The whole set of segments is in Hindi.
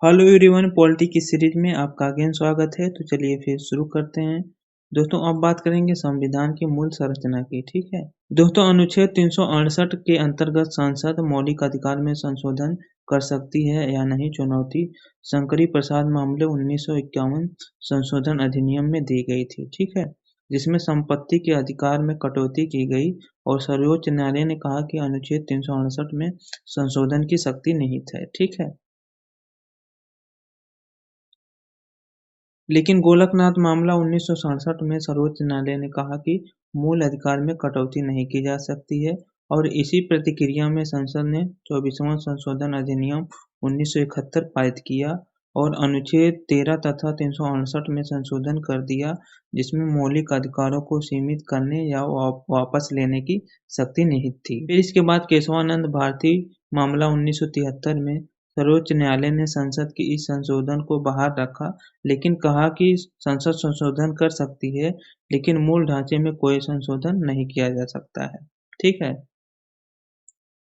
हेलो एवरीवन, पॉलिटी की सीरीज में आपका अगेन स्वागत है। तो चलिए फिर शुरू करते हैं। दोस्तों, अब बात करेंगे संविधान की मूल संरचना की। ठीक है दोस्तों, अनुच्छेद 368 के अंतर्गत संसद मौलिक अधिकार में संशोधन कर सकती है या नहीं चुनौती शंकरी प्रसाद मामले 1951 संशोधन अधिनियम में दी गई थी। ठीक है, जिसमें संपत्ति के अधिकार में कटौती की गई और सर्वोच्च न्यायालय ने कहा कि अनुच्छेद 368 में संशोधन की शक्ति निहित है। ठीक है, लेकिन गोलकनाथ मामला 1967 में सर्वोच्च न्यायालय ने कहा कि मूल अधिकार में कटौती नहीं की जा सकती है और इसी प्रतिक्रिया में संसद ने 24वां संशोधन अधिनियम 1971 पारित किया और अनुच्छेद 13 तथा 368 में संशोधन कर दिया, जिसमें मौलिक अधिकारों को सीमित करने या वापस लेने की शक्ति निहित थी। फिर इसके बाद केशवानंद भारती मामला 1973 में सर्वोच्च न्यायालय ने संसद के इस संशोधन को बाहर रखा, लेकिन कहा कि संसद संशोधन कर सकती है, लेकिन मूल ढांचे में कोई संशोधन नहीं किया जा सकता है। ठीक है,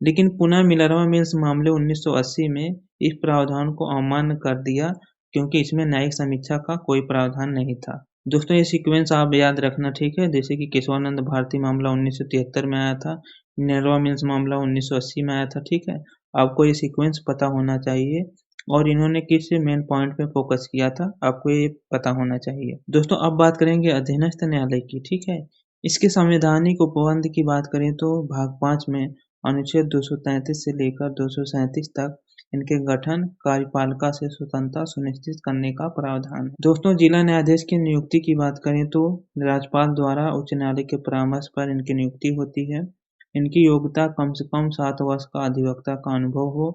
लेकिन पुनः मिनर्वा मिल्स मामले 1980 में इस प्रावधान को अमान्य कर दिया, क्योंकि इसमें न्यायिक समीक्षा का कोई प्रावधान नहीं था। दोस्तों, ये सीक्वेंस आप याद रखना। ठीक है, जैसे कि केशवानंद भारती मामला 1973 में आया था, मिनर्वा मिल्स मामला 1980 में आया था। ठीक है, आपको ये सीक्वेंस पता होना चाहिए और इन्होंने किस मेन पॉइंट पे फोकस किया था, आपको ये पता होना चाहिए। दोस्तों, अब बात करेंगे अधीनस्थ न्यायालय की। ठीक है, इसके संवैधानिक उपबंध की बात करें तो भाग 5 में अनुच्छेद 233 से लेकर 237 तक इनके गठन, कार्यपालिका से स्वतंत्रता सुनिश्चित करने का प्रावधान है। दोस्तों, जिला न्यायाधीश की नियुक्ति की बात करें तो राज्यपाल द्वारा उच्च न्यायालय के परामर्श पर इनकी नियुक्ति होती है। इनकी योग्यता कम से कम 7 वर्ष का अधिवक्ता का अनुभव हो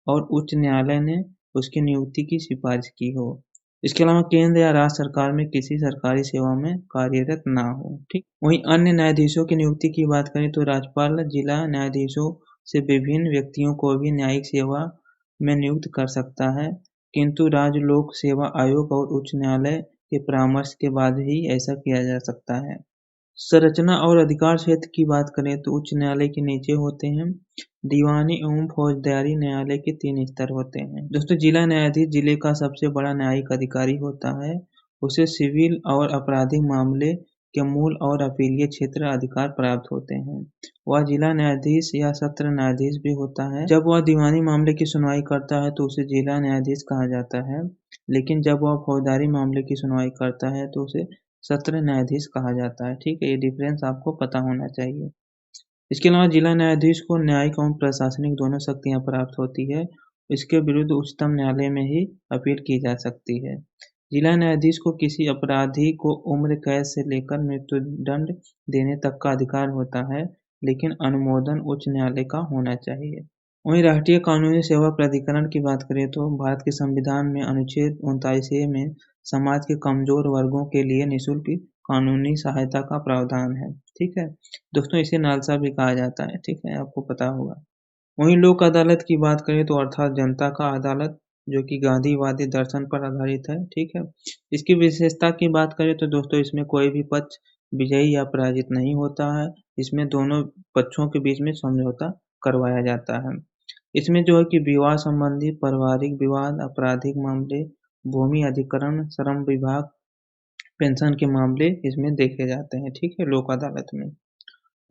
और उच्च न्यायालय ने उसकी नियुक्ति की सिफारिश की हो। इसके अलावा केंद्र या राज्य सरकार में किसी सरकारी सेवा में कार्यरत ना हो। ठीक, वहीं अन्य न्यायाधीशों की नियुक्ति की बात करें तो राज्यपाल जिला न्यायाधीशों से विभिन्न व्यक्तियों को भी न्यायिक सेवा में नियुक्त कर सकता है, किंतु राज्य लोक सेवा आयोग और उच्च न्यायालय के परामर्श के बाद ही ऐसा किया जा सकता है। संरचना और अधिकार क्षेत्र की बात करें तो उच्च न्यायालय के नीचे होते हैं दीवानी एवं फौजदारी न्यायालय के 3 स्तर होते हैं। दोस्तों, जिला न्यायाधीश जिले का सबसे बड़ा न्यायिक अधिकारी होता है। उसे सिविल और आपराधिक मामले के मूल और अपीलीय क्षेत्र अधिकार प्राप्त होते हैं। वह जिला न्यायाधीश या सत्र न्यायाधीश भी होता है। जब वह दीवानी मामले की सुनवाई करता है तो उसे जिला न्यायाधीश कहा जाता है, लेकिन जब वह फौजदारी मामले की सुनवाई करता है तो उसे सत्र न्यायाधीश कहा जाता है। ठीक है, ये डिफरेंस आपको पता होना चाहिए। इसके अलावा जिला न्यायाधीश को न्यायिक एवं प्रशासनिक दोनों शक्तियां प्राप्त होती है। इसके विरुद्ध उच्चतम न्यायालय में ही अपील की जा सकती है। जिला न्यायाधीश को किसी अपराधी को उम्र कैद से लेकर मृत्युदंड देने तक का अधिकार होता है, लेकिन अनुमोदन उच्च न्यायालय का होना चाहिए। वहीं राष्ट्रीय कानूनी सेवा प्राधिकरण की बात करें तो भारत के संविधान में अनुच्छेद 39A में समाज के कमजोर वर्गों के लिए निःशुल्क कानूनी सहायता का प्रावधान है। ठीक है दोस्तों, इसे नालसा भी कहा जाता है। ठीक है, आपको पता होगा। वहीं लोक अदालत की बात करें तो अर्थात जनता का अदालत, जो कि गांधीवादी दर्शन पर आधारित है। ठीक है, इसकी विशेषता की बात करें तो दोस्तों इसमें कोई भी पक्ष विजयी या पराजित नहीं होता है। इसमें दोनों पक्षों के बीच में समझौता करवाया जाता है। इसमें जो है कि विवाह संबंधी पारिवारिक विवाद, आपराधिक मामले, भूमि अधिग्रहण, श्रम विभाग, पेंशन के मामले इसमें देखे जाते हैं। ठीक है, लोक अदालत में।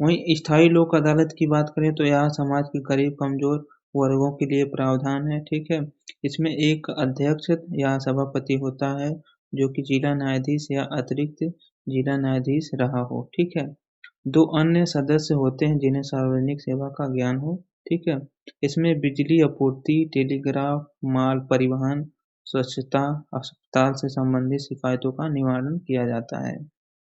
वहीं स्थायी लोक अदालत की बात करें तो यहाँ समाज के गरीब कमजोर वर्गों के लिए प्रावधान है। ठीक है, इसमें एक अध्यक्ष या सभापति होता है जो कि जिला न्यायाधीश या अतिरिक्त जिला न्यायाधीश रहा हो। ठीक है, 2 अन्य सदस्य होते हैं जिन्हें सार्वजनिक सेवा का ज्ञान हो। ठीक है, इसमें बिजली आपूर्ति, टेलीग्राफ, माल परिवहन, स्वच्छता, अस्पताल से संबंधित शिकायतों का निवारण किया जाता है।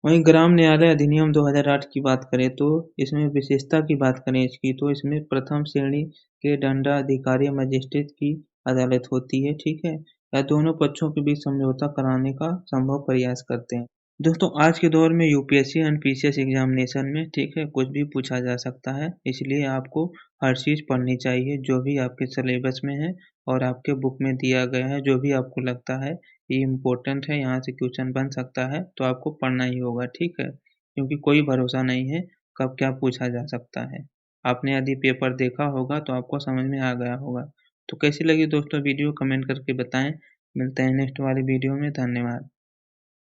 वहीं ग्राम न्यायालय अधिनियम 2008 की बात करें तो इसमें विशेषता की बात करें इसकी तो इसमें प्रथम श्रेणी के दंडाधिकारी मजिस्ट्रेट की अदालत होती है। ठीक है, या दोनों पक्षों के बीच समझौता कराने का संभव प्रयास करते हैं। दोस्तों, आज के दौर में यूपीएससी एंड पीसीएस एग्जामिनेशन में ठीक है कुछ भी पूछा जा सकता है, इसलिए आपको हर चीज़ पढ़नी चाहिए जो भी आपके सिलेबस में है और आपके बुक में दिया गया है। जो भी आपको लगता है ये इम्पोर्टेंट है, यहाँ से क्वेश्चन बन सकता है, तो आपको पढ़ना ही होगा। ठीक है, क्योंकि कोई भरोसा नहीं है कब क्या पूछा जा सकता है। आपने यदि पेपर देखा होगा तो आपको समझ में आ गया होगा। तो कैसी लगी दोस्तों वीडियो कमेंट करके बताएं। मिलते हैं नेक्स्ट वाली वीडियो में। धन्यवाद।